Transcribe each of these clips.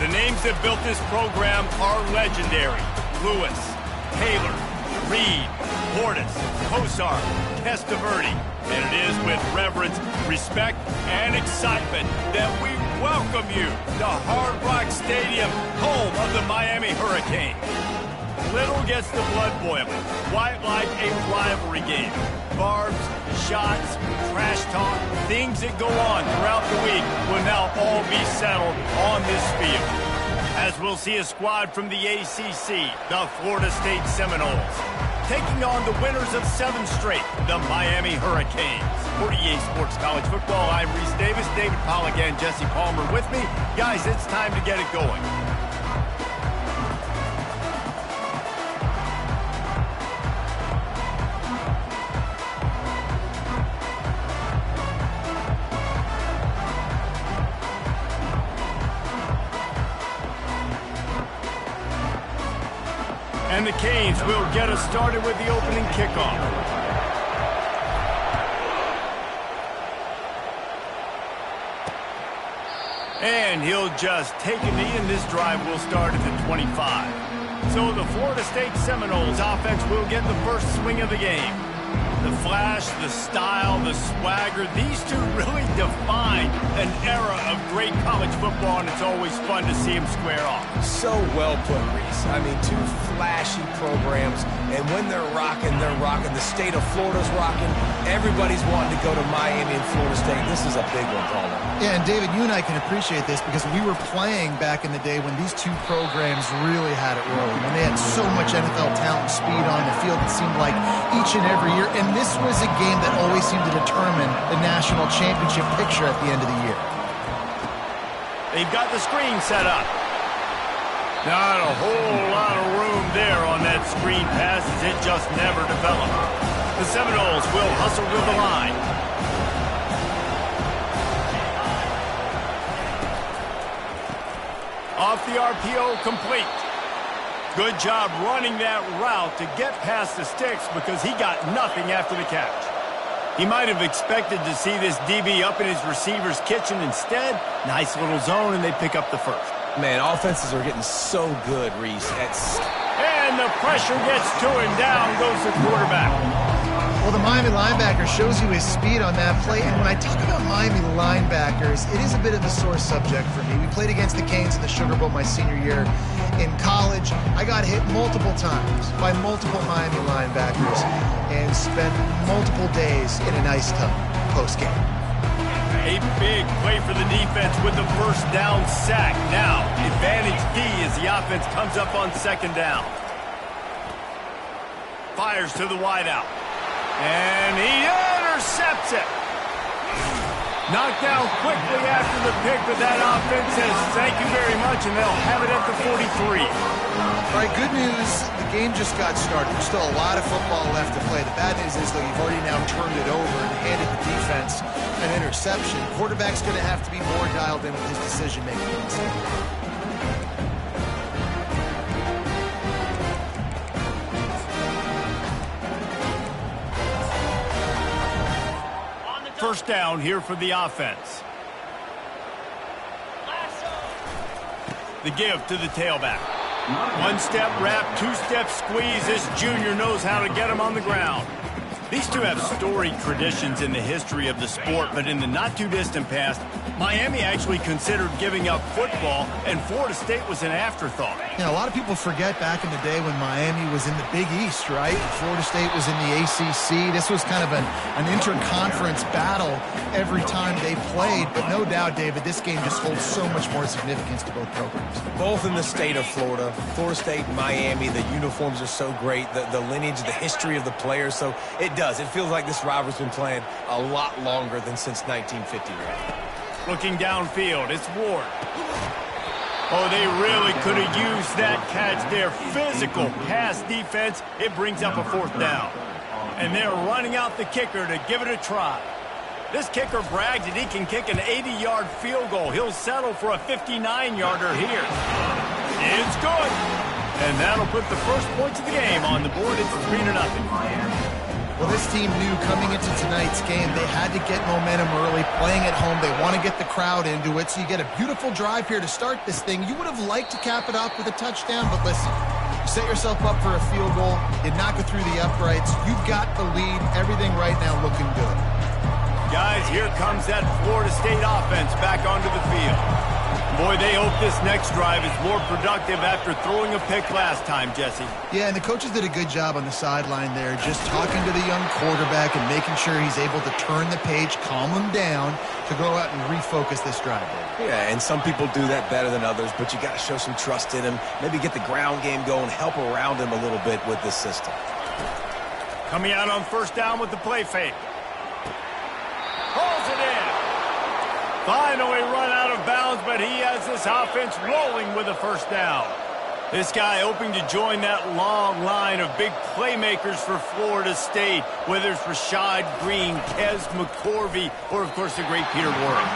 The names that built this program are legendary. Lewis, Taylor, Reed, Portis, Kosar, Testaverde. And it is with reverence, respect, and excitement that we welcome you to Hard Rock Stadium, home of the Miami Hurricanes. Little gets the blood boiling, quite like a rivalry game. Barbs, shots, trash talk, things that go on throughout the week will now all be settled on this field. As we'll see a squad from the ACC, the Florida State Seminoles, taking on the winners of 7 straight, the Miami Hurricanes. For EA Sports College Football, I'm Reese Davis, David Pollack, and Jesse Palmer with me. Guys, it's time to get it going. And the Canes will get us started with the opening kickoff. And he'll just take a knee, and this drive will start at the 25. So the Florida State Seminoles offense will get the first swing of the game. The flash, the style, the swagger, these two really define an era of great college football, and it's always fun to see them square off. So well put, Reese. I mean, 2 flashy programs, and when they're rocking, they're rocking. The state of Florida's rocking. Everybody's wanting to go to Miami and Florida State. This is a big one, Palmer. Yeah, and David, you and I can appreciate this because we were playing back in the day when these 2 programs really had it rolling. When they had so much NFL talent and speed on the field, it seemed like each and every year. And this was a game that always seemed to determine the national championship picture at the end of the year. They've got the screen set up. Not a whole lot of room there on that screen pass as it just never developed. The Seminoles will hustle to the line. Off the RPO, complete. Good job running that route to get past the sticks because he got nothing after the catch. He might have expected to see this DB up in his receiver's kitchen. Instead, nice little zone, and they pick up the first. Man, offenses are getting so good, Reese. And the pressure gets to him. Down goes the quarterback. Well, the Miami linebacker shows you his speed on that play. And when I talk about Miami linebackers, it is a bit of a sore subject for me. We played against the Canes in the Sugar Bowl my senior year in college. I got hit multiple times by multiple Miami linebackers and spent multiple days in an ice tub post-game. A big play for the defense with the first down sack. Now, advantage D as the offense comes up on 2nd down. Fires to the wideout. And he intercepts it. Knocked down quickly after the pick, but that offense says thank you very much, and they'll have it at the 43. All right, good news. The game just got started. There's still a lot of football left to play. The bad news is, though, you've already now turned it over and handed the defense an interception. Quarterback's going to have to be more dialed in with his decision-making. First down here for the offense. The give to the tailback. 1-step wrap, 2-step squeeze. This junior knows how to get him on the ground. These two have storied traditions in the history of the sport, but in the not-too-distant past, Miami actually considered giving up football, and Florida State was an afterthought. You know, a lot of people forget back in the day when Miami was in the Big East, right? Florida State was in the ACC. This was kind of an interconference battle every time they played, but no doubt, David, this game just holds so much more significance to both programs. Both in the state of Florida. Florida State and Miami, the uniforms are so great, the lineage, the history of the players, so it does. It feels like this rivalry's been playing a lot longer than since 1950. Looking downfield, it's Ward. Oh, they really could have used that catch there. Physical pass defense. It brings up a 4th down. And they're running out the kicker to give it a try. This kicker brags that he can kick an 80-yard field goal. He'll settle for a 59-yarder here. It's good. And that'll put the first points of the game on the board. It's 3-0. Well, this team knew coming into tonight's game they had to get momentum early, playing at home. They want to get the crowd into it, so you get a beautiful drive here to start this thing. You would have liked to cap it off with a touchdown, but listen, you set yourself up for a field goal, you knock it through the uprights, you've got the lead, everything right now looking good. Guys, here comes that Florida State offense back onto the field. Boy, they hope this next drive is more productive after throwing a pick last time, Jesse. Yeah, and the coaches did a good job on the sideline there, just talking to the young quarterback and making sure he's able to turn the page, calm him down to go out and refocus this drive. Yeah, and some people do that better than others, but you got to show some trust in him, maybe get the ground game going, help around him a little bit with this system. Coming out on first down with the play fake. Pulls it in. Finally run out of bounds, but he has this offense rolling with a first down. This guy hoping to join that long line of big playmakers for Florida State, whether it's Rashad Green, Kez McCorvey, or, of course, the great Peter Warrick.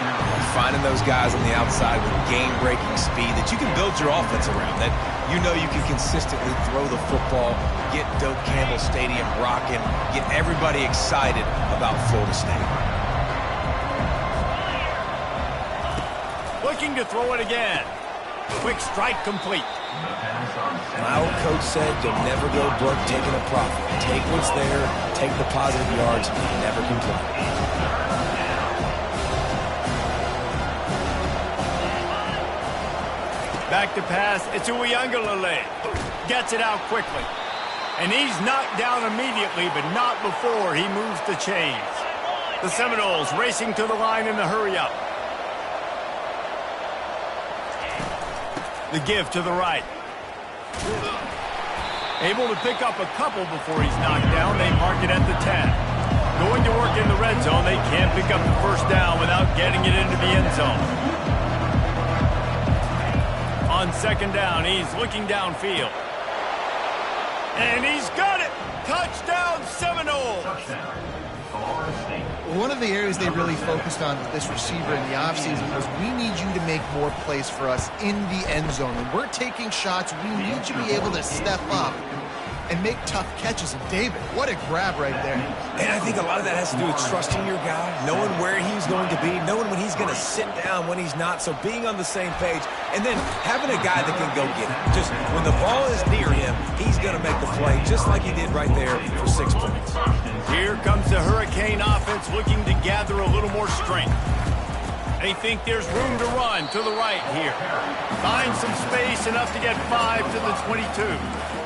Finding those guys on the outside with game-breaking speed that you can build your offense around, that you know you can consistently throw the football, get Doak Campbell Stadium rocking, get everybody excited about Florida State. Looking to throw it again. Quick strike complete. My old coach said you'll never go broke taking a profit. Take what's there, take the positive yards, never complain. Back to pass. It's Uiagalelei. Gets it out quickly. And he's knocked down immediately, but not before he moves the chains. The Seminoles racing to the line in the hurry-up. The give to the right. Able to pick up a couple before he's knocked down. They mark it at the 10. Going to work in the red zone. They can't pick up the first down without getting it into the end zone. On second down, he's looking downfield. And he's got it! Touchdown, Seminoles! One of the areas they really focused on with this receiver in the offseason was we need you to make more plays for us in the end zone. When we're taking shots, we need you to be able to step up and make tough catches. And David, what a grab right there. And I think a lot of that has to do with trusting your guy, knowing where he's going to be, knowing when he's going to sit down, when he's not, so being on the same page, and then having a guy that can go get it. Just when the ball is near him, he's going to make the play, just like he did right there for 6 points. Here comes the Hurricane offense looking to gather a little more strength. They think there's room to run to the right here. Find some space, enough to get 5 to the 22.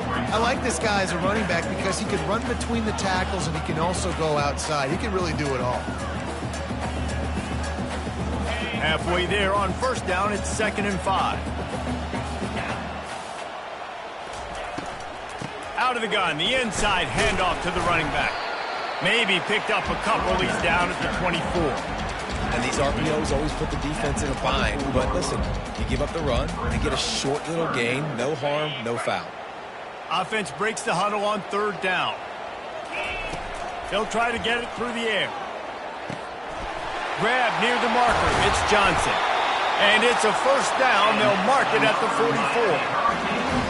I like this guy as a running back because he can run between the tackles and he can also go outside. He can really do it all. Halfway there on first down, it's 2nd and 5. Out of the gun, the inside handoff to the running back. Maybe picked up a couple. He's down at the 24. And these RPOs always put the defense in a bind. But listen, you give up the run and get a short little gain, no harm, no foul. Offense breaks the huddle on third down. They'll try to get it through the air. Grab near the marker. It's Johnson. And it's a first down. They'll mark it at the 44.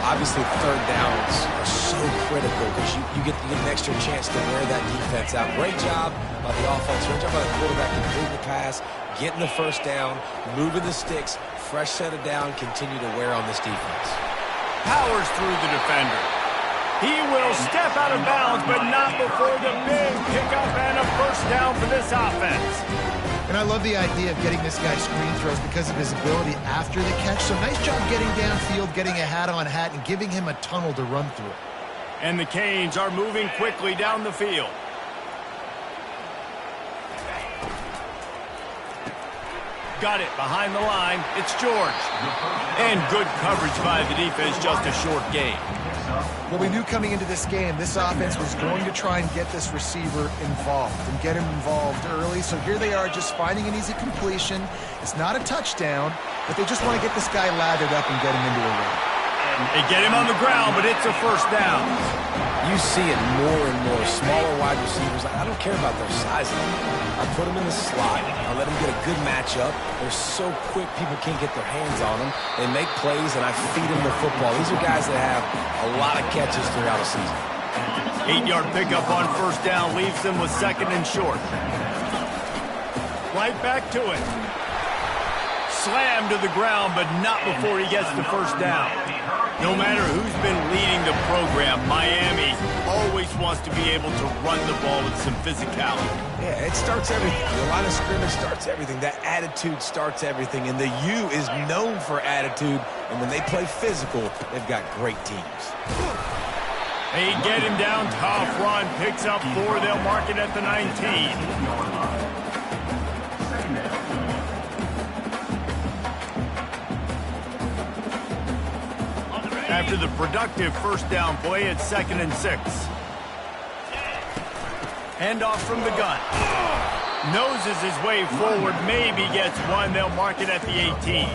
Obviously, third downs are so critical because you get an extra chance to wear that defense out. Great job by the offense. Great job by the quarterback completing the pass, getting the first down, moving the sticks, fresh set of down, continue to wear on this defense. Powers through the defender. He will step out of bounds, but not before the big pickup and a first down for this offense. And I love the idea of getting this guy screen throws because of his ability after the catch. So nice job getting downfield, getting a hat-on-hat, and giving him a tunnel to run through. And the Canes are moving quickly down the field. Got it behind the line. It's George. And good coverage by the defense, just a short gain. Well, we knew coming into this game, this offense was going to try and get this receiver involved and get him involved early. So here they are just finding an easy completion. It's not a touchdown, but they just want to get this guy lathered up and get him into a run. They get him on the ground, but it's a first down. You see it more and more. Smaller wide receivers, I don't care about their size. I put them in the slot. I let them get a good matchup. They're so quick, people can't get their hands on them. They make plays, and I feed them the football. These are guys that have a lot of catches throughout a season. 8-yard pickup on first down leaves them with second and short. Right back to it. Slammed to the ground, but not before he gets the first down. No matter who's been leading the program, Miami always wants to be able to run the ball with some physicality. Yeah, it starts everything. The line of scrimmage starts everything. That attitude starts everything. And the U is known for attitude. And when they play physical, they've got great teams. They get him down. Tough run. Picks up 4. They'll mark it at the 19. After the productive first down play, it's 2nd and 6. Handoff from the gun. Noses his way forward, maybe gets 1. They'll mark it at the 18.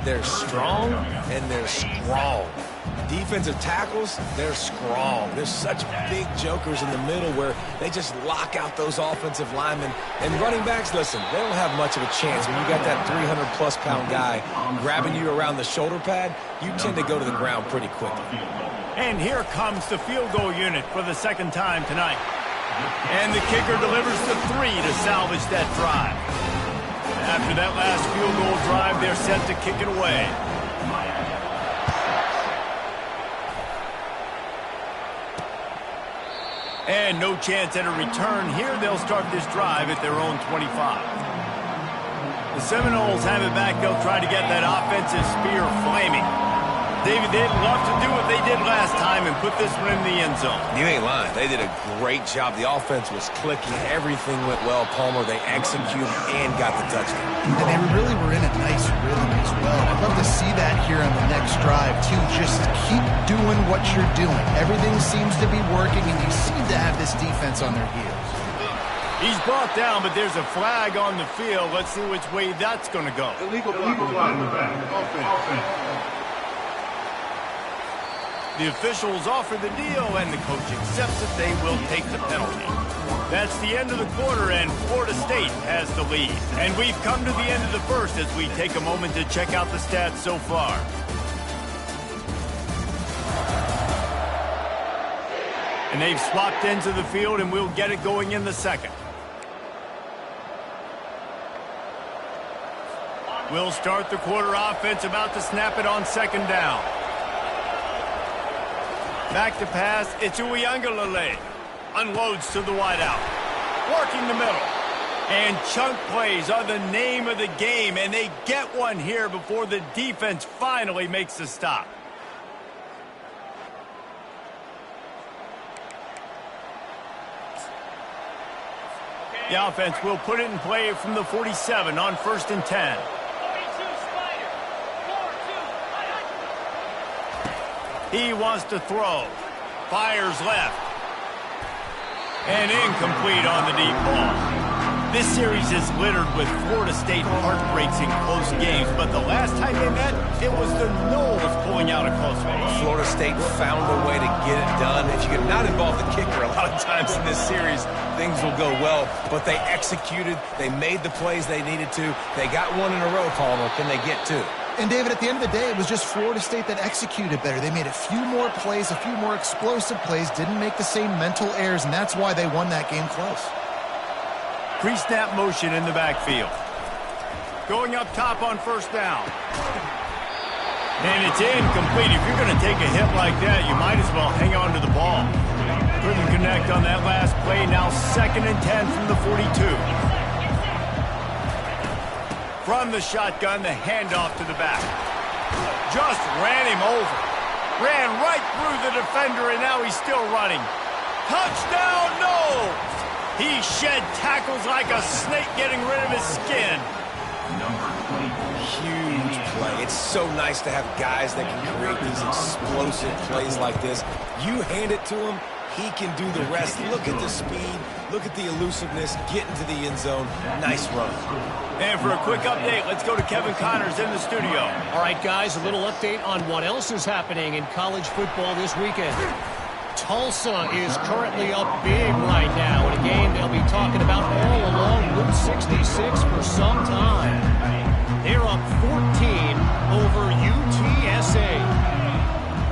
They're strong and they're strong. Defensive tackles, they're strong. There's such big jokers in the middle where they just lock out those offensive linemen. And running backs, listen, they don't have much of a chance. When you got that 300-plus pound guy grabbing you around the shoulder pad, you tend to go to the ground pretty quickly. And here comes the field goal unit for the second time tonight. And the kicker delivers the 3 to salvage that drive. After that last field goal drive, they're set to kick it away. And no chance at a return here. They'll start this drive at their own 25. The Seminoles have it back. They'll try to get that offensive spear flaming. David, they'd love to do what they did last time and put this one in the end zone. You ain't lying. They did a great job. The offense was clicking. Everything went well, Palmer. They executed and got the touchdown. And they really were in a nice rhythm as well. I'd love to see that here on the next drive, too. Just keep doing what you're doing. Everything seems to be working, and you seem to have this defense on their heels. He's brought down, but there's a flag on the field. Let's see which way that's going to go. Illegal flag in the back. Offense. The officials offer the deal, and the coach accepts that they will take the penalty. That's the end of the quarter, and Florida State has the lead. And we've come to the end of the first as we take a moment to check out the stats so far. And they've swapped into the field, and we'll get it going in the second. We'll start the quarter offense, about to snap it on second down. Back to pass, it's Uiagalelei. Unloads to the wideout. Working the middle. And chunk plays are the name of the game, and they get one here before the defense finally makes the stop. The offense will put it in play from the 47 on 1st and 10. He wants to throw. Fires left. And incomplete on the deep ball. This series is littered with Florida State heartbreaks in close games, but the last time they met, it was the Noles pulling out a close one. Florida State found a way to get it done. If you can not involve the kicker a lot of times in this series, things will go well. But they executed. They made the plays they needed to. They got one in a row, Palmer. Can they get two? And, David, at the end of the day, it was just Florida State that executed better. They made a few more plays, a few more explosive plays, didn't make the same mental errors, and that's why they won that game close. Pre-snap motion in the backfield. Going up top on first down. And it's incomplete. If you're going to take a hit like that, you might as well hang on to the ball. Couldn't connect on that last play. Now 2nd and 10 from the 42. From the shotgun, the handoff to the back. Just ran him over. Ran right through the defender, and now he's still running. Touchdown, Noles! He shed tackles like a snake getting rid of his skin. Huge play. It's so nice to have guys that can create these explosive plays like this. You hand it to him, he can do the rest. Look at the speed. Look at the elusiveness. Get into the end zone. Nice run. And for a quick update, let's go to Kevin Connors in the studio. All right, guys, a little update on what else is happening in college football this weekend. Tulsa is currently up big right now in a game they'll be talking about all along Route 66 for some time. They're up 14 over UTSA.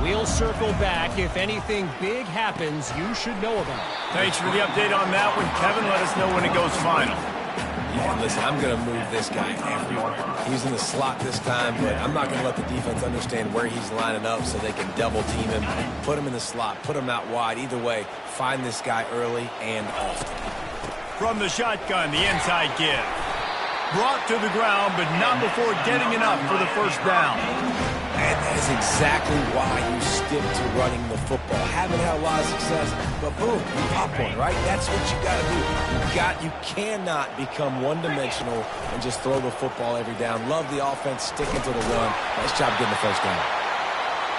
We'll circle back if anything big happens you should know about. Thanks for the update on that one, Kevin. Let us know when it goes final. Yeah, listen, I'm going to move this guy everywhere. He's in the slot this time, but I'm not going to let the defense understand where he's lining up so they can double team him, put him in the slot, put him out wide. Either way, find this guy early and often. From the shotgun, the inside give. Brought to the ground, but not before getting enough for the first down. And that is exactly why you stick to running the football. Haven't had a lot of success, but boom, you pop one, right? That's what you got to do. You cannot become one-dimensional and just throw the football every down. Love the offense sticking to the run. Nice job getting the first down.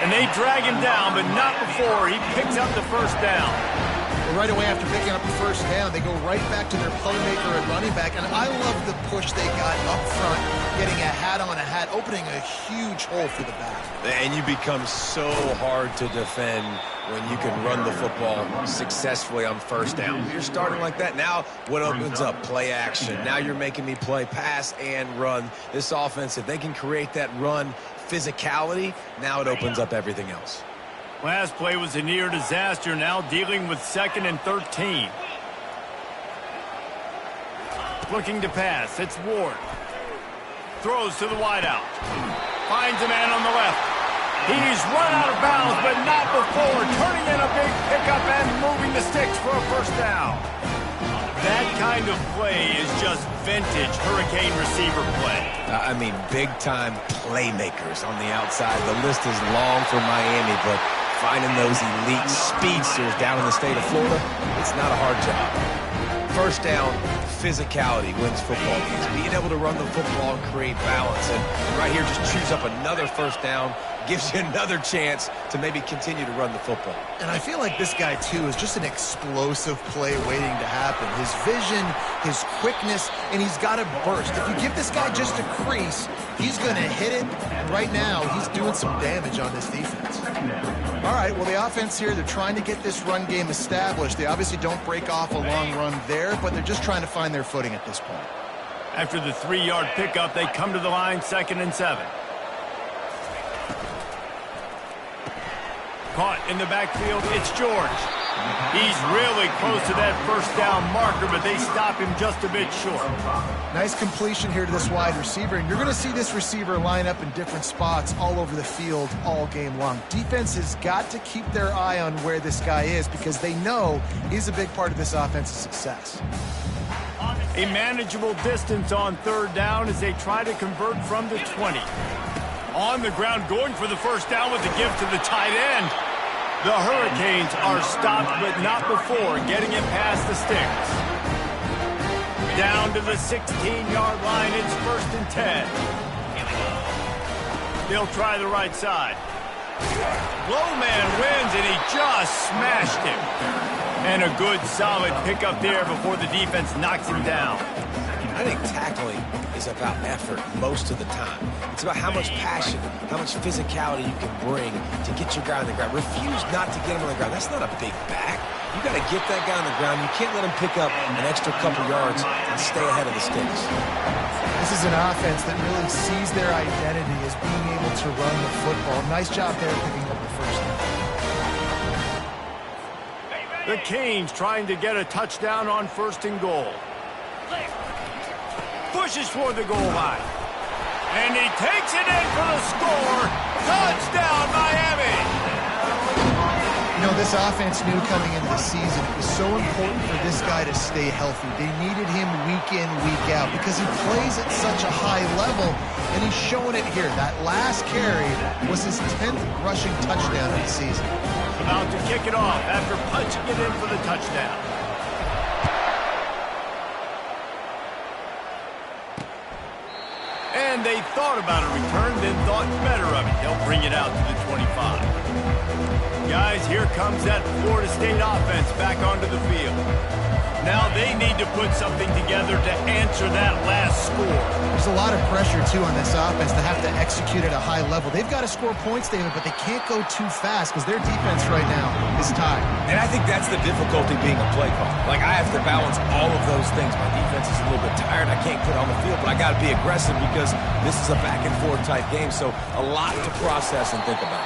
And they drag him down, but not before he picks up the first down. Right away after picking up the first down, they go right back to their playmaker at running back. And I love the push they got up front, getting a hat on a hat, opening a huge hole for the back. And you become so hard to defend when you can run the football successfully on first down. You're starting like that. Now what opens up? Play action. Now you're making me play pass and run. This offense, if they can create that run physicality, now it opens up everything else. Last play was a near disaster, now dealing with 2nd and 13. Looking to pass, it's Ward. Throws to the wideout. Finds a man on the left. He's run out of bounds, but not before turning in a big pickup and moving the sticks for a first down. That kind of play is just vintage Hurricane receiver play. I mean, big-time playmakers on the outside. The list is long for Miami, but finding those elite speedsters down in the state of Florida, it's not a hard job. First down, physicality wins football games. Being able to run the football and create balance. And right here, just choose up another first down, gives you another chance to maybe continue to run the football. And I feel like this guy, too, is just an explosive play waiting to happen. His vision, his quickness, and he's got a burst. If you give this guy just a crease, he's going to hit it. And right now, he's doing some damage on this defense. All right, well, the offense here, they're trying to get this run game established. They obviously don't break off a long run there, but they're just trying to find their footing at this point. After the 3-yard pickup, they come to the line, 2nd and 7. Caught in the backfield, it's George. He's really close to that first down marker, but they stop him just a bit short. Nice completion here to this wide receiver, and you're going to see this receiver line up in different spots all over the field all game long. Defense has got to keep their eye on where this guy is because they know he's a big part of this offense's success. A manageable distance on 3rd down as they try to convert from the 20. On the ground, going for the first down with the give to the tight end. The Hurricanes are stopped, but not before getting it past the sticks. Down to the 16-yard line, it's 1st and 10. They'll try the right side. Low man wins, and he just smashed him. And a good, solid pickup there before the defense knocks him down. I think tackling is about effort most of the time. It's about how much passion, how much physicality you can bring to get your guy on the ground. Refuse not to get him on the ground. That's not a big back. You got to get that guy on the ground. You can't let him pick up an extra couple yards and stay ahead of the sticks. This is an offense that really sees their identity as being able to run the football. Nice job there picking up the first down. The Canes trying to get a touchdown on 1st and goal. Pushes for the goal line. And he takes it in for the score. Touchdown, Miami! You know, this offense knew coming into the season it was so important for this guy to stay healthy. They needed him week in, week out because he plays at such a high level, and he's showing it here. That last carry was his 10th rushing touchdown of the season. About to kick it off after punching it in for the touchdown. And they thought about a return, then thought better of it. They'll bring it out to the 25. Guys, here comes that Florida State offense back onto the field. Now they need to put something together to answer that last score. There's a lot of pressure, too, on this offense to have to execute at a high level. They've got to score points, David, but they can't go too fast because their defense right now is tied. And I think that's the difficulty being a play caller. Like, I have to balance all of those things. My defense is a little bit tired. I can't put on the field, but I got to be aggressive because this is a back-and-forth type game, so a lot to process and think about.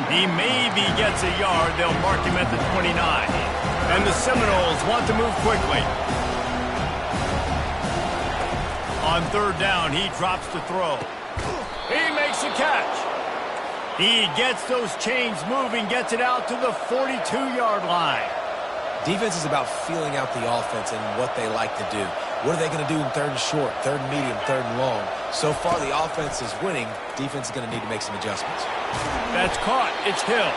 He maybe gets a yard. They'll mark him at the 29. And the Seminoles want to move quickly. On third down, he drops to throw. He makes a catch. He gets those chains moving, gets it out to the 42-yard line. Defense is about feeling out the offense and what they like to do. What are they going to do in third and short, third and medium, third and long? So far, the offense is winning. Defense is going to need to make some adjustments. That's caught. It's Hill.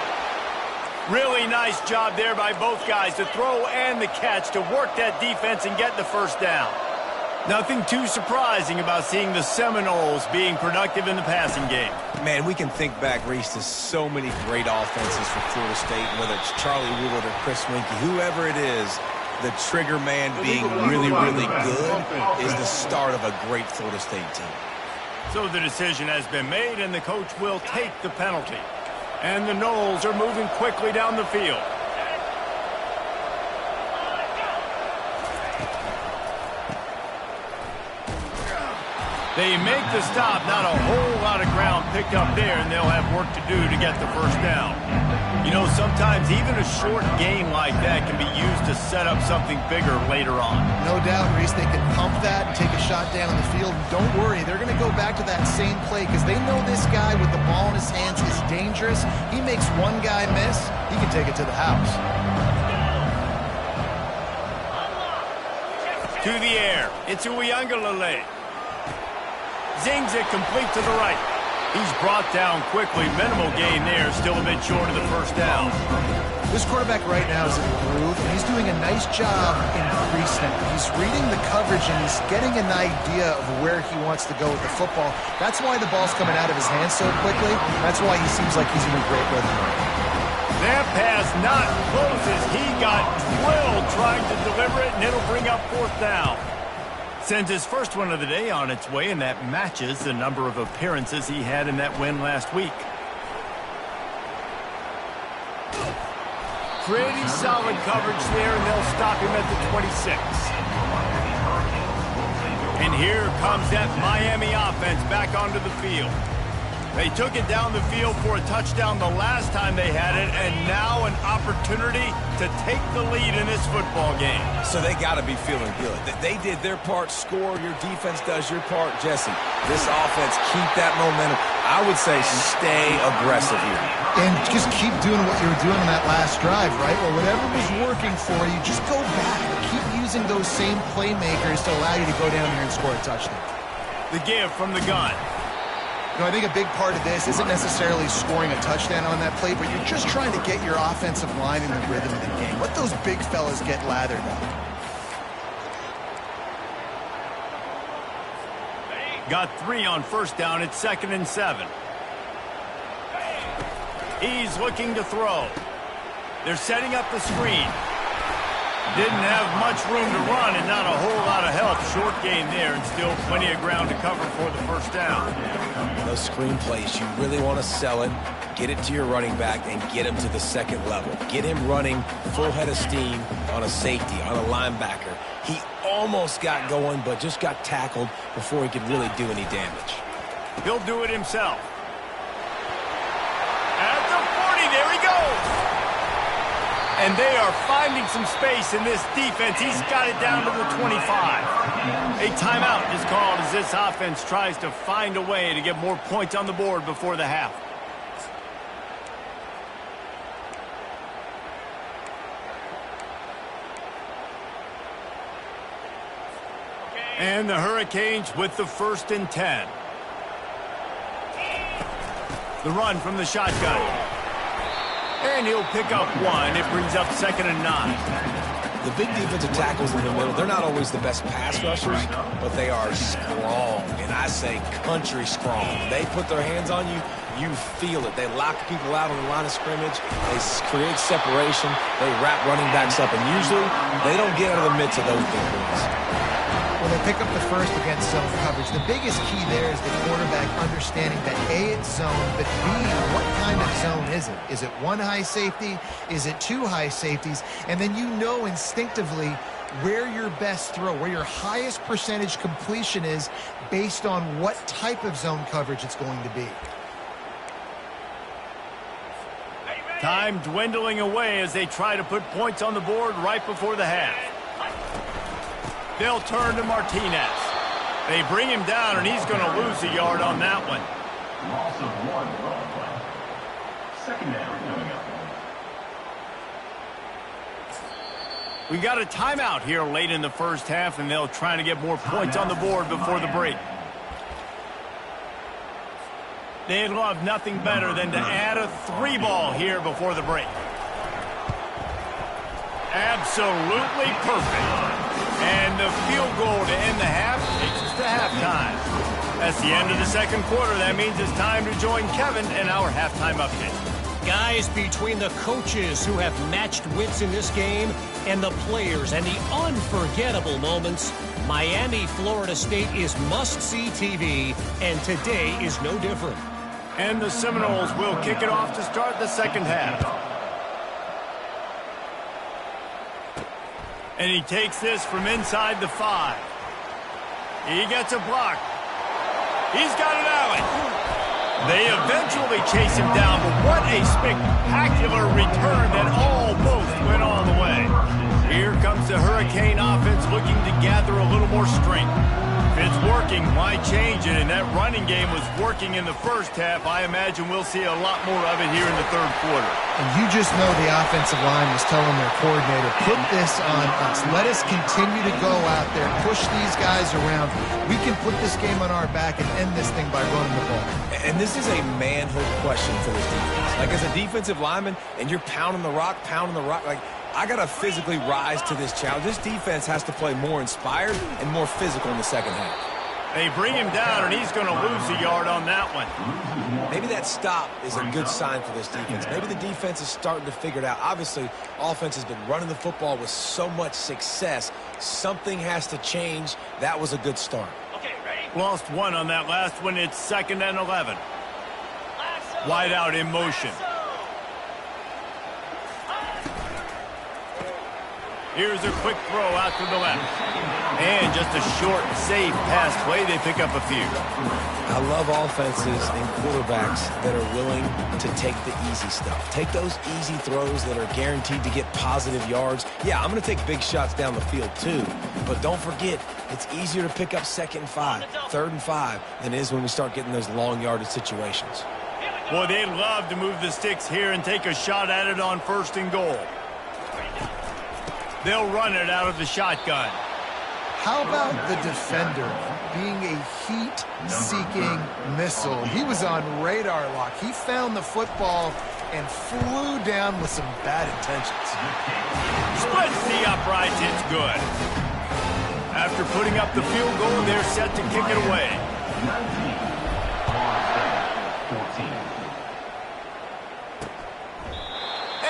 Really nice job there by both guys to throw and the catch to work that defense and get the first down. Nothing too surprising about seeing the Seminoles being productive in the passing game. Man, we can think back, Reese, to so many great offenses for Florida State, whether it's Charlie Wood or Chris Winkie, whoever it is, the trigger man being really, really good is the start of a great Florida State team. So the decision has been made, and the coach will take the penalty. And the Noles are moving quickly down the field. They make the stop. Not a whole lot of ground picked up there, and they'll have work to do to get the first down. You know, sometimes even a short gain like that can be used to set up something bigger later on. No doubt, Reese, they can pump that and take a shot down in the field. Don't worry, they're going to go back to that same play because they know this guy with the ball in his hands is dangerous. He makes one guy miss, he can take it to the house. To the air. It's Uiagalelei. Zings it complete to the right. He's brought down quickly. Minimal gain there. Still a bit short of the first down. This quarterback right now is in the groove, and he's doing a nice job in pre-snap. He's reading the coverage, and he's getting an idea of where he wants to go with the football. That's why the ball's coming out of his hands so quickly. That's why he seems like he's in a great rhythm. That pass not close as he got drilled trying to deliver it, and it'll bring up fourth down. Sends his first one of the day on its way, and that matches the number of appearances he had in that win last week. Pretty solid coverage there, and they'll stop him at the 26. And here comes that Miami offense back onto the field. They took it down the field for a touchdown the last time they had it, and now an opportunity to take the lead in this football game. So they got to be feeling good. They did their part, score, your defense does your part. Jesse, this offense, keep that momentum. I would say stay aggressive here. And just keep doing what you were doing on that last drive, right? Well, whatever was working for you, just go back. Keep using those same playmakers to allow you to go down here and score a touchdown. The give from the gun. You know, I think a big part of this isn't necessarily scoring a touchdown on that play, but you're just trying to get your offensive line in the rhythm of the game. Let those big fellas get lathered up. Got 3 on first down. It's 2nd and 7. He's looking to throw. They're setting up the screen. Didn't have much room to run and not a whole lot of help. Short gain there and still plenty of ground to cover for the first down. Those screen plays, you really want to sell it, get it to your running back, and get him to the second level. Get him running full head of steam on a safety, on a linebacker. He almost got going, but just got tackled before he could really do any damage. He'll do it himself. At the 40, there he goes. And they are finding some space in this defense. He's got it down to the 25. A timeout is called as this offense tries to find a way to get more points on the board before the half. And the Hurricanes with the 1st and 10. The run from the shotgun. And he'll pick up 1. It brings up 2nd and 9. The big defensive tackles in the middle, they're not always the best pass rushers, but they are strong, and I say country strong. When they put their hands on you, you feel it. They lock people out on the line of scrimmage. They create separation. They wrap running backs up, and usually they don't get out of the midst of those big boys. Well, they pick up the first against zone coverage. The biggest key there is the quarterback understanding that A, it's zone, but B, what kind of zone is it? Is it 1 high safety? Is it 2 high safeties? And then you know instinctively where your best throw, where your highest percentage completion is based on what type of zone coverage it's going to be. Time dwindling away as they try to put points on the board right before the half. They'll turn to Martinez. They bring him down, and he's going to lose a yard on that one. Loss of 1 play. Second down coming up. We got a timeout here late in the first half, and they'll try to get more points on the board before the break. They'd love nothing better than to add a 3-ball here before the break. Absolutely perfect. And the field goal to end the half takes us to halftime. That's the end of the second quarter. That means it's time to join Kevin in our halftime update. Guys, between the coaches who have matched wits in this game and the players and the unforgettable moments, Miami, Florida State is must-see TV, and today is no different. And the Seminoles will kick it off to start the second half. And he takes this from inside the 5. He gets a block. He's got an alley. They eventually chase him down, but what a spectacular return that almost went all the way. Here comes the Hurricane offense looking to gather a little more strength. If it's working, why change it? And that running game was working in the first half. I imagine we'll see a lot more of it here in the third quarter. And you just know the offensive line was telling their coordinator, put this on us. Let us continue to go out there, push these guys around. We can put this game on our back and end this thing by running the ball. And this is a manhood question for this defense. Like, as a defensive lineman, and you're pounding the rock, like, I got to physically rise to this challenge. This defense has to play more inspired and more physical in the second half. They bring him down, and he's going to lose a yard on that one. Maybe that stop is a good sign for this defense. Maybe the defense is starting to figure it out. Obviously, offense has been running the football with so much success. Something has to change. That was a good start. Okay, ready? Lost 1 on that last one. It's 2nd and 11. Wide out in motion. Here's a quick throw out to the left. And just a short, safe pass play. They pick up a few. I love offenses and quarterbacks that are willing to take the easy stuff. Take those easy throws that are guaranteed to get positive yards. Yeah, I'm going to take big shots down the field too. But don't forget, it's easier to pick up 2nd and 5, 3rd and 5 than it is when we start getting those long yardage situations. Boy, they'd love to move the sticks here and take a shot at it on 1st and goal. They'll run it out of the shotgun. How about the defender being a heat-seeking missile? He was on radar lock. He found the football and flew down with some bad intentions. Splits the uprights. It's good. After putting up the field goal, they're set to kick it away. 19.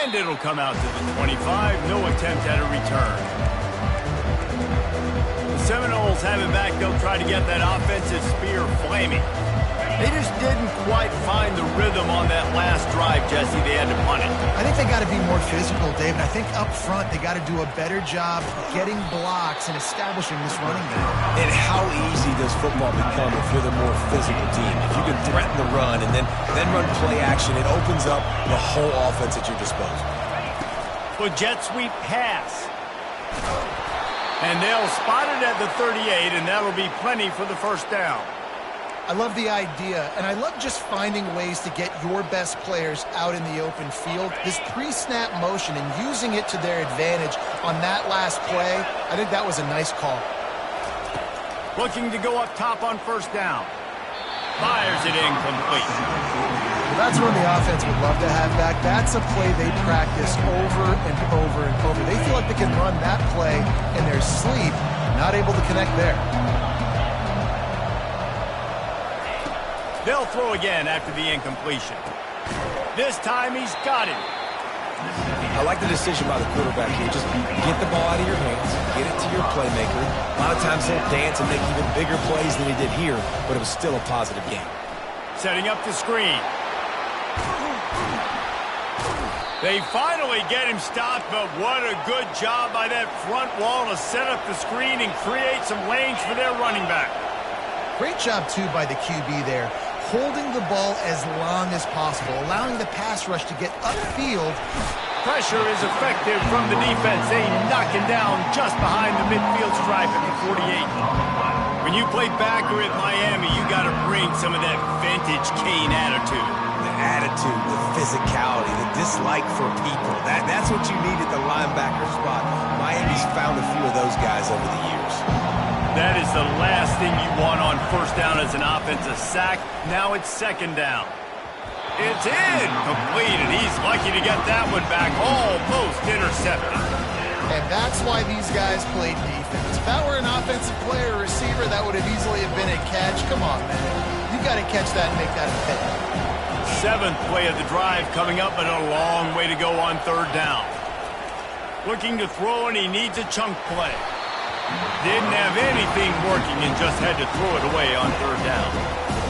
And it'll come out to the 25. No attempt at a return. The Seminoles have it back. They'll try to get that offensive spear flaming. They just didn't quite find the rhythm on that last drive, Jesse. They had to punt it. I think they got to be more physical, Dave. And I think up front they got to do a better job getting blocks and establishing this running game. And how easy does football become if you're the more physical team? If you can threaten the run and then run play action, it opens up the whole offense at your disposal. Well, jet sweep pass. And they'll spot it at the 38, and that'll be plenty for the first down. I love the idea, and I love just finding ways to get your best players out in the open field. This pre-snap motion and using it to their advantage on that last play, I think that was a nice call. Looking to go up top on first down. Fires it incomplete. Well, that's one the offense would love to have back. That's a play they practice over and over and over. They feel like they can run that play in their sleep, not able to connect there. They'll throw again after the incompletion. This time he's got it. I like the decision by the quarterback here. Just get the ball out of your hands, get it to your playmaker. A lot of times he'll dance and make even bigger plays than he did here, but it was still a positive game. Setting up the screen. They finally get him stopped, but what a good job by that front wall to set up the screen and create some lanes for their running back. Great job, too, by the QB there. holding the ball as long as possible, allowing the pass rush to get upfield. Pressure is effective from the defense. They knock him down just behind the midfield stripe at the 48. When you play backer at Miami, you got to bring some of that vintage Kane attitude. The attitude, the physicality, the dislike for people. That's what you need at the linebacker spot. Miami's found a few of those guys over the years. That is the last thing you want on first down as an offensive sack. Now it's second down. It's in. Complete, and he's lucky to get that one back. Almost intercepted. And that's why these guys played defense. If that were an offensive player or receiver, that would have easily have been a catch. Come on, man. You got to catch that and make that a pick. Seventh play of the drive coming up, but a long way to go on third down. Looking to throw, and he needs a chunk play. Didn't have anything working and just had to throw it away on third down.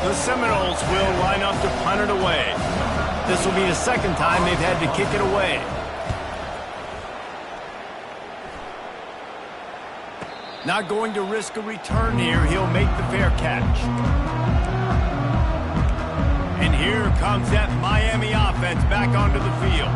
The Seminoles will line up to punt it away. This will be the second time they've had to kick it away. Not going to risk a return here. He'll make the fair catch. And here comes that Miami offense back onto the field.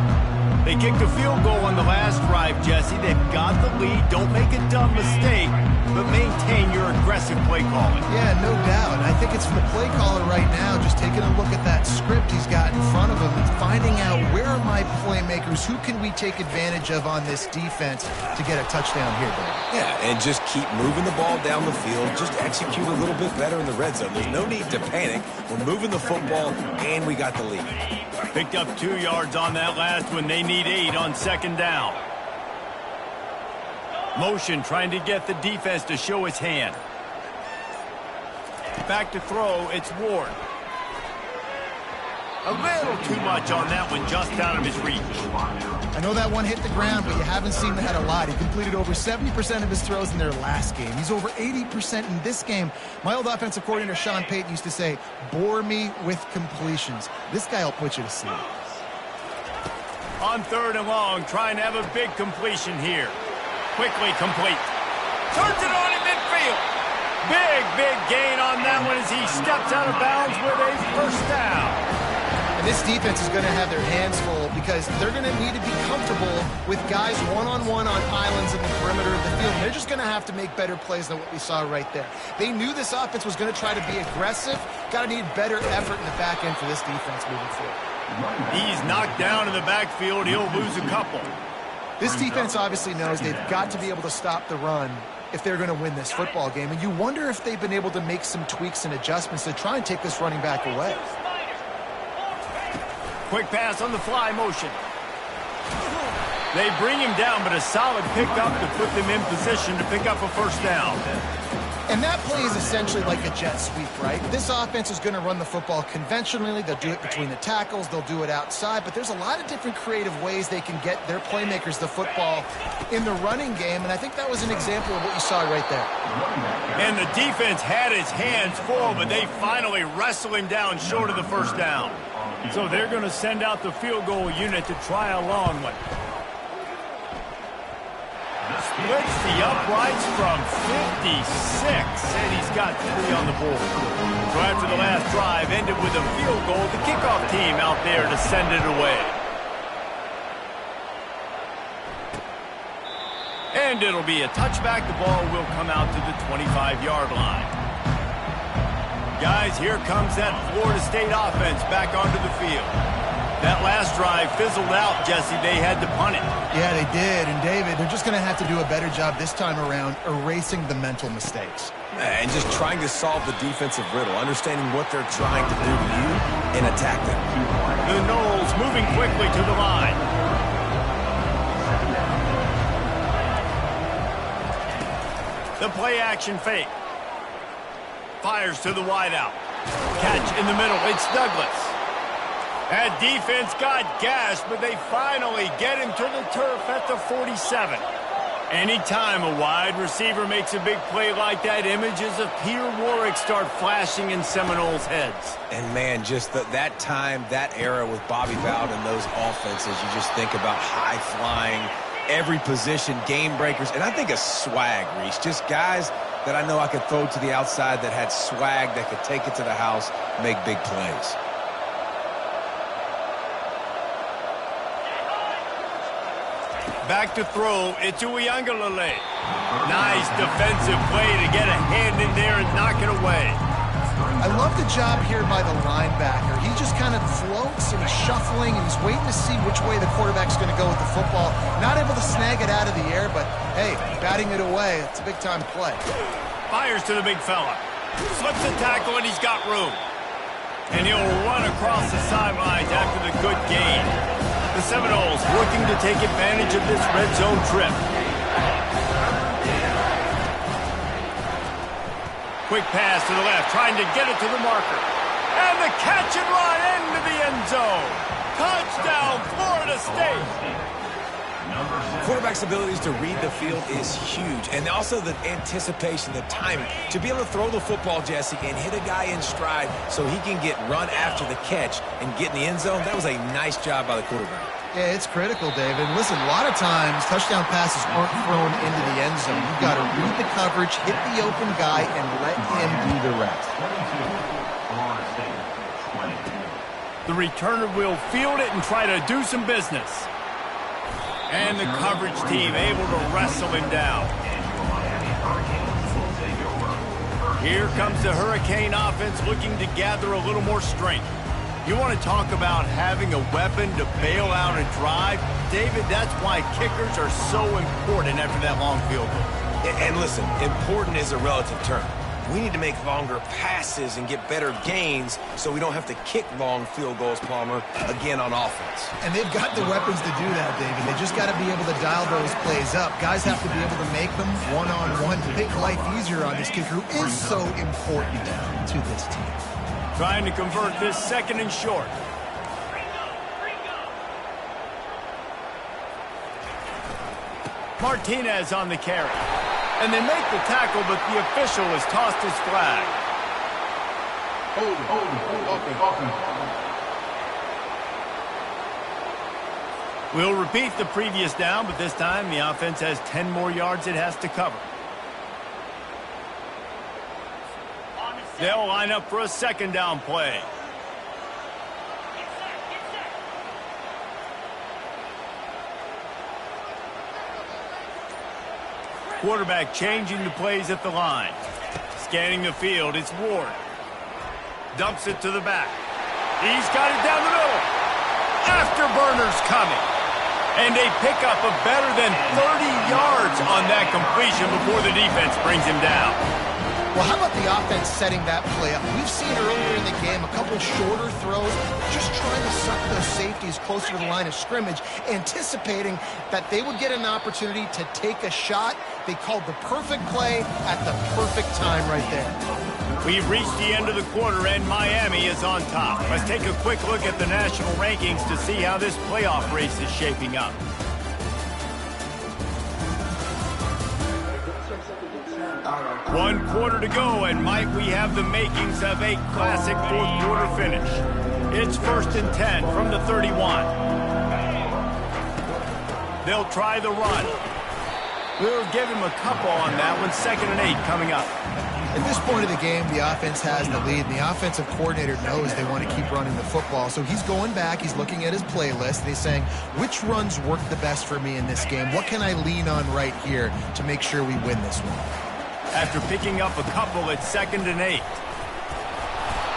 They kicked a field goal on the last drive, Jesse. They've got the lead. Don't make a dumb mistake, but maintain your aggressive play calling. Yeah, no doubt. I think it's for the play caller right now, just taking a look at that script he's got in front of him and finding out where are my playmakers, who can we take advantage of on this defense to get a touchdown here, Dave. Yeah, and just keep moving the ball down the field. Just execute a little bit better in the red zone. There's no need to panic. We're moving the football, and we got the lead. Picked up 2 yards on that last one. They need 8 on second down. Motion trying to get the defense to show his hand. Back to throw. It's Ward. A little too much on that one, just out of his reach. I know that one hit the ground, but you haven't seen that a lot. He completed over 70% of his throws in their last game. He's over 80% in this game. My old offensive coordinator, Sean Payton, used to say, bore me with completions. This guy will put you to sleep. On third and long, trying to have a big completion here. Quickly complete. Turns it on in midfield. Big gain on that one as he steps out of bounds with a first down. And this defense is going to have their hands full because they're going to need to be comfortable with guys one-on-one on islands in the perimeter of the field. They're just going to have to make better plays than what we saw right there. They knew this offense was going to try to be aggressive. Got to need better effort in the back end for this defense moving forward. He's knocked down in the backfield. He'll lose a couple. This defense obviously knows they've got to be able to stop the run if they're going to win this football game. And you wonder if they've been able to make some tweaks and adjustments to try and take this running back away. Quick pass on the fly motion. They bring him down, but a solid pickup to put them in position to pick up a first down. And that play is essentially like a jet sweep, right? This offense is going to run the football conventionally. They'll do it between the tackles. They'll do it outside. But there's a lot of different creative ways they can get their playmakers the football in the running game. And I think that was an example of what you saw right there. And the defense had his hands full, but they finally wrestle him down short of the first down. So they're going to send out the field goal unit to try a long one. Splits the uprights from 56, and he's got 3 on the board. So after the last drive ended with a field goal, the kickoff team out there to send it away. And it'll be a touchback. The ball will come out to the 25-yard line. Guys, here comes that Florida State offense back onto the field. That last drive fizzled out, Jesse. They had to punt it. Yeah, they did. And, David, they're just going to have to do a better job this time around erasing the mental mistakes. And just trying to solve the defensive riddle, understanding what they're trying to do to you and attack them. The Noles moving quickly to the line. The play action fake. Fires to the wideout. Catch in the middle. It's Douglas. That defense got gashed, but they finally get him to the turf at the 47. Anytime a wide receiver makes a big play like that, images of Peter Warrick start flashing in Seminoles' heads. And, man, just that time, that era with Bobby Bowden and those offenses, you just think about high-flying every position, game breakers, and I think a swag, Reese. Just guys that I know I could throw to the outside that had swag, that could take it to the house, make big plays. Back to throw, it's Uiagalelei. Nice defensive play to get a hand in there and knock it away. I love the job here by the linebacker. He just kind of floats and he's shuffling and he's waiting to see which way the quarterback's going to go with the football. Not able to snag it out of the air, but hey, batting it away, it's a big-time play. Fires to the big fella. Slips a tackle and he's got room. And he'll run across the sidelines after the good gain. The Seminoles looking to take advantage of this red zone trip. Quick pass to the left, trying to get it to the marker. And the catch and run into the end zone. Touchdown, Florida State. Quarterback's abilities to read the field is huge, and also the anticipation, the timing. To be able to throw the football, Jesse, and hit a guy in stride so he can get run after the catch and get in the end zone, that was a nice job by the quarterback. Yeah, it's critical, David. Listen, a lot of times touchdown passes aren't thrown into the end zone. You've got to read the coverage, hit the open guy, and let him do the rest. The returner will field it and try to do some business. And the coverage team able to wrestle him down. Here comes the Hurricane offense looking to gather a little more strength. You want to talk about having a weapon to bail out a drive? David, that's why kickers are so important after that long field goal. And listen, important is a relative term. We need to make longer passes and get better gains so we don't have to kick long field goals, Palmer, again on offense. And they've got the weapons to do that, David. They just got to be able to dial those plays up. Guys have to be able to make them one-on-one to make life easier on this kicker who is so important to this team. Trying to convert this second and short. Martinez on the carry. And they make the tackle, but the official has tossed his flag. We'll repeat the previous down, but this time the offense has 10 more yards it has to cover. They'll line up for a second down play. Quarterback changing the plays at the line. Scanning the field, it's Ward. Dumps it to the back. He's got it down the middle. Afterburner's coming. And a pickup of better than 30 yards on that completion before the defense brings him down. Well, how about the offense setting that play up? We've seen earlier in the game a couple shorter throws, just trying to suck those safeties closer to the line of scrimmage, anticipating that they would get an opportunity to take a shot. They called the perfect play at the perfect time right there. We've reached the end of the quarter, and Miami is on top. Let's take a quick look at the national rankings to see how this playoff race is shaping up. One quarter to go, and Mike, we have the makings of a classic fourth quarter finish. It's 1st and 10 from the 31. They'll try the run. We'll give him a couple on that one. 2nd and 8 coming up. At this point of the game, the offense has the lead, and the offensive coordinator knows they want to keep running the football. So he's going back, he's looking at his playlist, and he's saying, which runs work the best for me in this game? What can I lean on right here to make sure we win this one? After picking up a couple at 2nd and 8.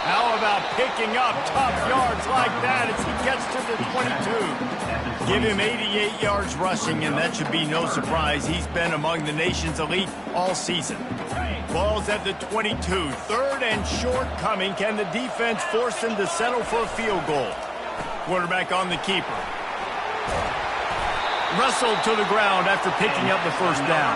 How about picking up tough yards like that as he gets to the 22? Give him 88 yards rushing, and that should be no surprise. He's been among the nation's elite all season. Ball's at the 22. 3rd and short coming. Can the defense force him to settle for a field goal? Quarterback on the keeper. Wrestled to the ground after picking up the first down.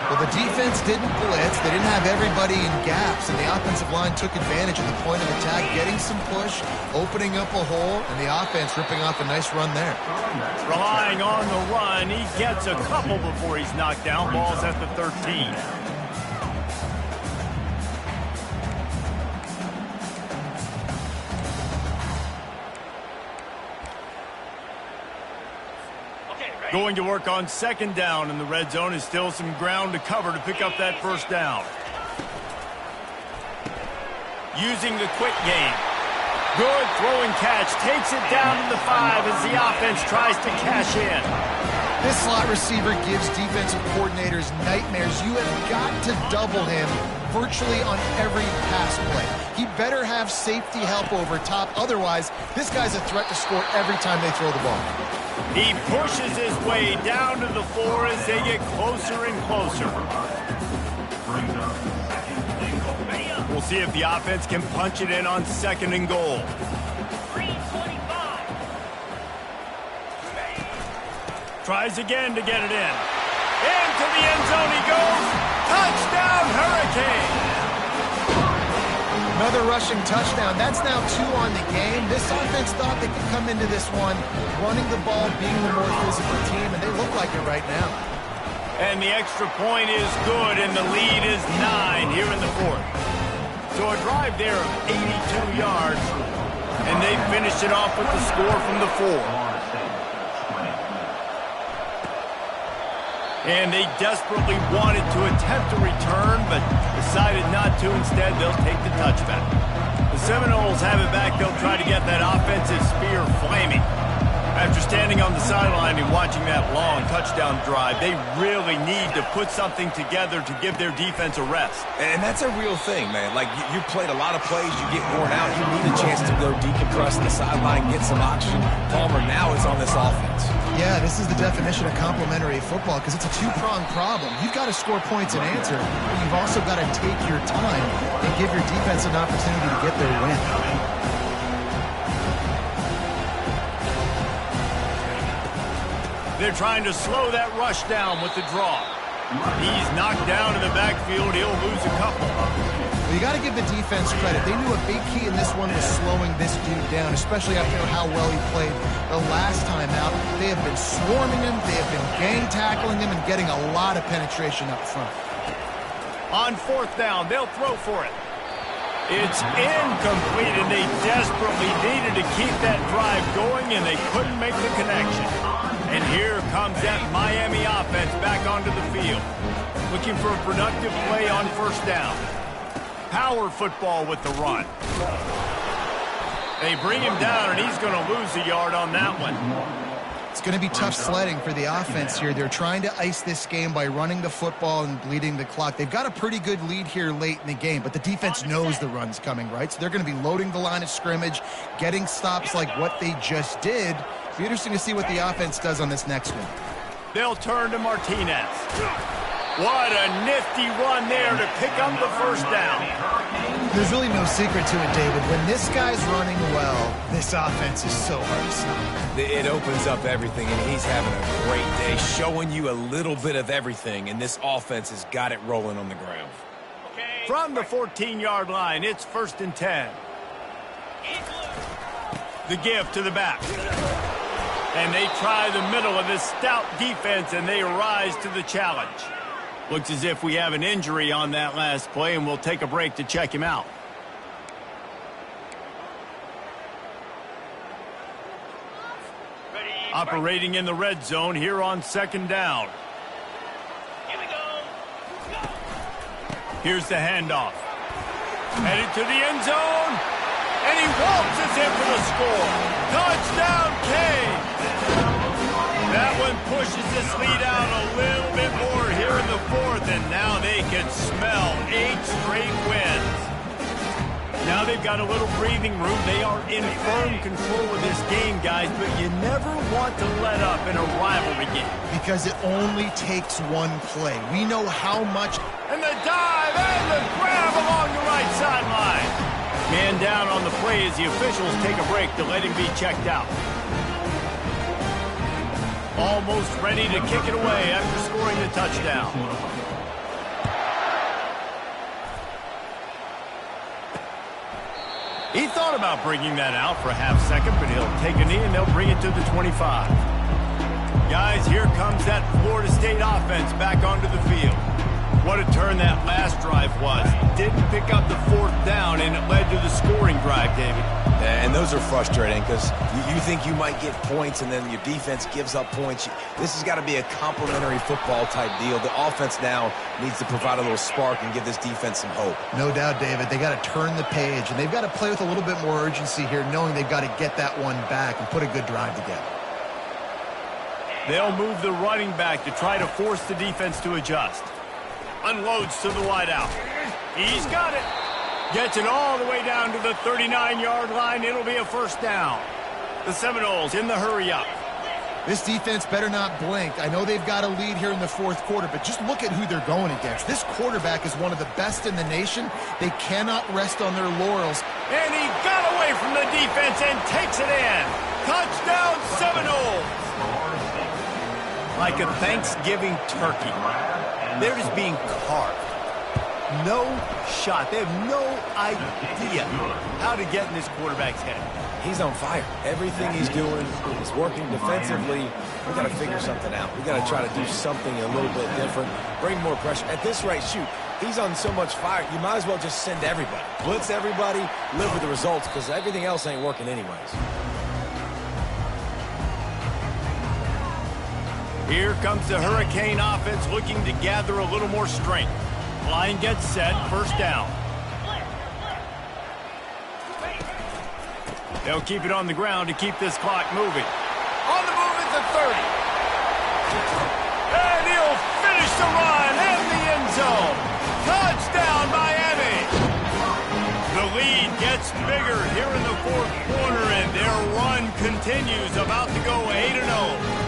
Well, the defense didn't blitz. They didn't have everybody in gaps, and the offensive line took advantage of the point of attack, getting some push, opening up a hole, and the offense ripping off a nice run there. Relying on the run, he gets a couple before he's knocked down. Ball's at the 13. Going to work on second down in the red zone is still some ground to cover to pick up that first down. Using the quick game. Good throwing catch. Takes it down to the 5 as the offense tries to cash in. This slot receiver gives defensive coordinators nightmares. You have got to double him virtually on every pass play. He better have safety help over top. Otherwise, this guy's a threat to score every time they throw the ball. He pushes his way down to the 4 as they get closer and closer. We'll see if the offense can punch it in on second and goal. Tries again to get it in. Into the end zone he goes. Touchdown, Hurricane! Another rushing touchdown. That's now 2 on the game. This offense thought they could come into this one running the ball, being the more physical team, and they look like it right now. And the extra point is good, and the lead is 9 here in the 4th. So a drive there of 82 yards, and they finish it off with the score from the 4. And they desperately wanted to attempt a return, but decided not to. Instead, they'll take the touchback. The Seminoles have it back. They'll try to get that offensive spear flaming. After standing on the sideline and watching that long touchdown drive, they really need to put something together to give their defense a rest. And that's a real thing, man. Like, you played a lot of plays, you get worn out, you need a chance to go decompress on the sideline, get some oxygen. Palmer now is on this offense. Yeah, this is the definition of complementary football because it's a two-pronged problem. You've got to score points and answer, but you've also got to take your time and give your defense an opportunity to get their win. They're trying to slow that rush down with the draw. He's knocked down in the backfield. He'll lose a couple. Well, you got to give the defense credit. They knew a big key in this one was slowing this dude down, especially after how well he played the last time out. They have been swarming him. They have been gang tackling him and getting a lot of penetration up front. On 4th down, they'll throw for it. It's incomplete, and they desperately needed to keep that drive going, and they couldn't make the connection. And here comes that Miami offense back onto the field. Looking for a productive play on 1st down. Power football with the run. They bring him down, and he's going to lose a yard on that one. It's going to be tough sledding for the offense here. They're trying to ice this game by running the football and bleeding the clock. They've got a pretty good lead here late in the game, but the defense knows the run's coming, right? So they're going to be loading the line of scrimmage, getting stops like what they just did. It'll be interesting to see what the offense does on this next one. They'll turn to Martinez. What a nifty run there to pick up the 1st down. There's really no secret to it, David. When this guy's running well, this offense is so hard to stop. It opens up everything, and he's having a great day, showing you a little bit of everything, and this offense has got it rolling on the ground. From the 14-yard line, it's 1st and 10. The give to the back. And they try the middle of this stout defense, and they rise to the challenge. Looks as if we have an injury on that last play, and we'll take a break to check him out. Operating in the red zone here on 2nd down. Here we go. Here's the handoff. Headed to the end zone. And he waltzes in for the score. Touchdown, Kane. That one pushes this lead out a little bit more here in the 4th, and now they can smell 8 straight wins. Now they've got a little breathing room. They are in firm control of this game, guys, but you never want to let up in a rivalry game. Because it only takes one play. We know how much. And the dive and the grab along the right sideline. Man down on the play as the officials take a break to let him be checked out. Almost ready to kick it away after scoring the touchdown. He thought about bringing that out for a half second, but he'll take a knee and they'll bring it to the 25. Guys, here comes that Florida State offense back onto the field. What a turn that last drive was. Didn't pick up the 4th down, and it led to the scoring drive, David. And those are frustrating because you think you might get points and then your defense gives up points. This has got to be a complementary football type deal. The offense now needs to provide a little spark and give this defense some hope. No doubt, David. They got to turn the page, and they've got to play with a little bit more urgency here, knowing they've got to get that one back and put a good drive together. They'll move the running back to try to force the defense to adjust. Unloads to the wideout. He's got it. Gets it all the way down to the 39-yard line. It'll be a first down. The Seminoles in the hurry-up. This defense better not blink. I know they've got a lead here in the fourth quarter, but just look at who they're going against. This quarterback is one of the best in the nation. They cannot rest on their laurels. And he got away from the defense and takes it in. Touchdown, Seminoles. Like a Thanksgiving turkey. They're just being carved. No shot. They have no idea how to get in this quarterback's head. He's on fire. Everything he's doing is working defensively. We got to figure something out. We got to try to do something a little bit different. Bring more pressure. At this rate, shoot, he's on so much fire, you might as well just send everybody. Blitz everybody, live with the results, because everything else ain't working anyways. Here comes the Hurricane offense looking to gather a little more strength. Line gets set, first down. They'll keep it on the ground to keep this clock moving. On the move at the 30. And he'll finish the run in the end zone. Touchdown, Miami. The lead gets bigger here in the fourth quarter, and their run continues, about to go 8-0.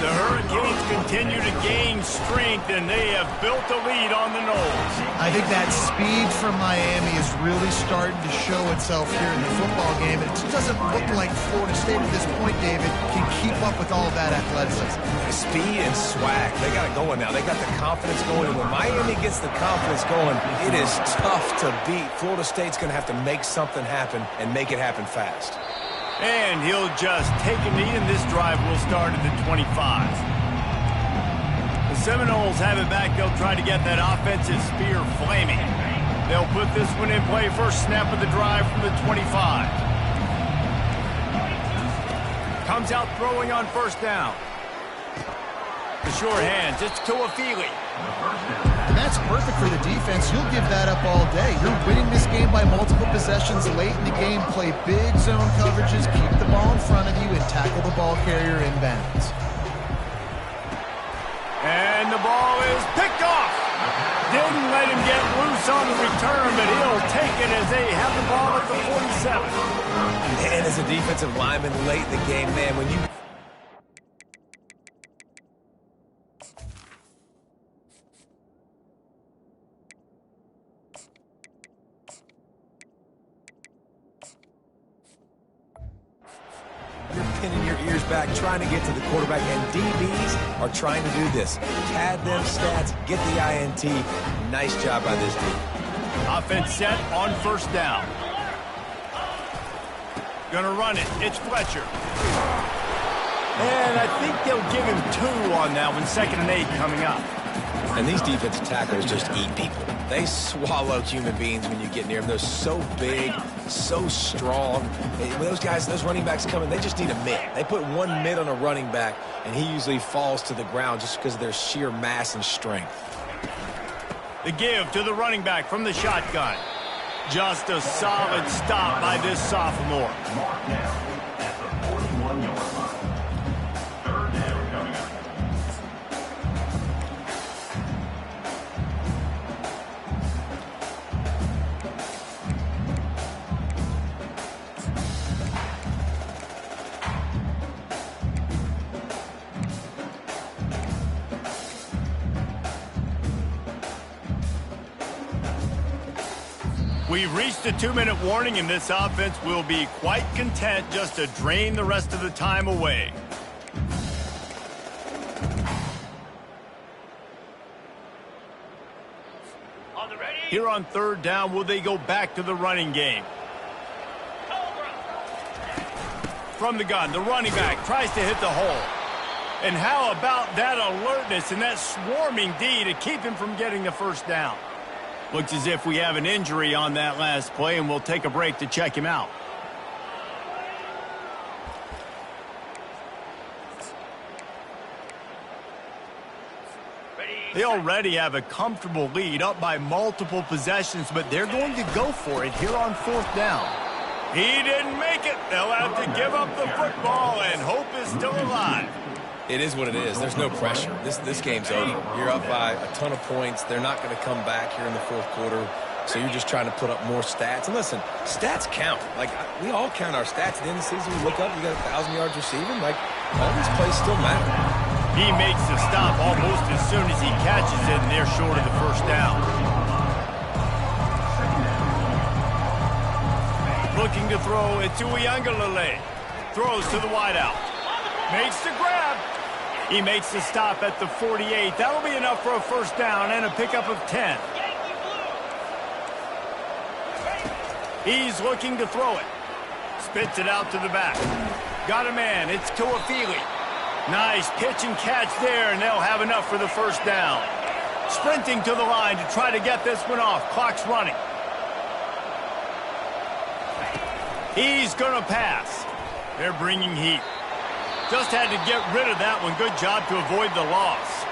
The Hurricanes continue to gain strength, and they have built a lead on the Noles. I think that speed from Miami is really starting to show itself here in the football game. And it just doesn't look like Florida State at this point, David, can keep up with all of that athleticism. Speed and swag. They got it going now. They got the confidence going. And when Miami gets the confidence going, it is tough to beat. Florida State's going to have to make something happen and make it happen fast. And he'll just take a knee, and this drive will start at the 25. The Seminoles have it back. They'll try to get that offensive spear flaming. They'll put this one in play. First snap of the drive from the 25. Comes out throwing on first down. The short hands. It's to Afili. And that's perfect for the defense. You'll give that up all day. You're winning this game by multiple possessions late in the game. Play big zone coverages, keep the ball in front of you, and tackle the ball carrier in bounds. And the ball is picked off. Didn't let him get loose on the return, but he'll take it as they have the ball at the 47. And as a defensive lineman late in the game, man, when you... You're pinning your ears back, trying to get to the quarterback, and DBs are trying to do this. Pad them stats, get the INT. Nice job by this team. Offense set on first down. Gonna run it. It's Fletcher. And I think they'll give him 2 on that one. 2nd and 8 coming up. And these defensive tackles just eat people. They swallow human beings when you get near them. They're so big, so strong. When those guys, those running backs come in, they just need a mid. They put one mid on a running back, and he usually falls to the ground just because of their sheer mass and strength. The give to the running back from the shotgun. Just a solid stop by this sophomore. Mark down at the 41-yard line. Third down coming up. We've reached a 2-minute warning, and this offense will be quite content just to drain the rest of the time away. On the ready. Here on third down, will they go back to the running game? From the gun, the running back tries to hit the hole. And how about that alertness and that swarming D to keep him from getting the first down? Looks as if we have an injury on that last play, and we'll take a break to check him out. They already have a comfortable lead, up by multiple possessions, but they're going to go for it here on 4th down. He didn't make it. They'll have to give up the football, and hope is still alive. It is what it is. There's no pressure. This game's over. You're up by a ton of points. They're not going to come back here in the 4th quarter, so you're just trying to put up more stats. And listen, stats count. Like, we all count our stats. At the end of the season, we look up, you got 1,000 yards receiving. Like, all these plays still matter. He makes the stop almost as soon as he catches it, and they're short of the 1st down. Looking to throw it to Uiagalelei. Throws to the wideout. Makes the grab. He makes the stop at the 48. That'll be enough for a 1st down and a pickup of 10. He's looking to throw it. Spits it out to the back. Got a man. It's Tuafili. Nice pitch and catch there, and they'll have enough for the 1st down. Sprinting to the line to try to get this one off. Clock's running. He's going to pass. They're bringing heat. Just had to get rid of that one. Good job to avoid the loss.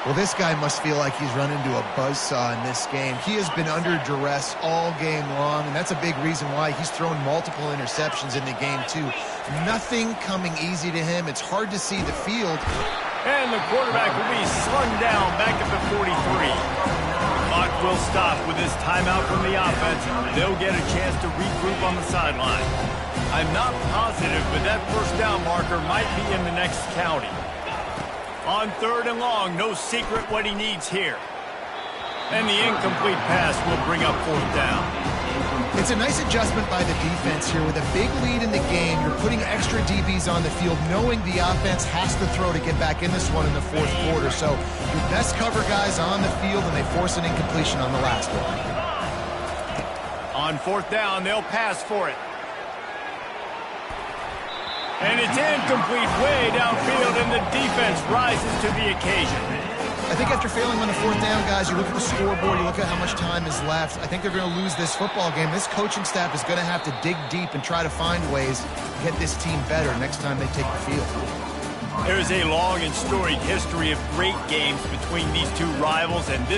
Well, this guy must feel like he's run into a buzzsaw in this game. He has been under duress all game long, and that's a big reason why he's thrown multiple interceptions in the game, too. Nothing coming easy to him. It's hard to see the field. And the quarterback will be slung down back at the 43. Clock will stop with this timeout from the offense. They'll get a chance to regroup on the sideline. I'm not positive, but that 1st down marker might be in the next county. On 3rd and long, no secret what he needs here. And the incomplete pass will bring up 4th down. It's a nice adjustment by the defense here. With a big lead in the game, you're putting extra DBs on the field, knowing the offense has to throw to get back in this one in the 4th quarter. So your best cover guys on the field, and they force an incompletion on the last one. On 4th down, they'll pass for it. And it's incomplete way downfield, and the defense rises to the occasion. I think after failing on the 4th down, guys, you look at the scoreboard, you look at how much time is left. I think they're going to lose this football game. This coaching staff is going to have to dig deep and try to find ways to get this team better next time they take the field. There is a long and storied history of great games between these two rivals, and this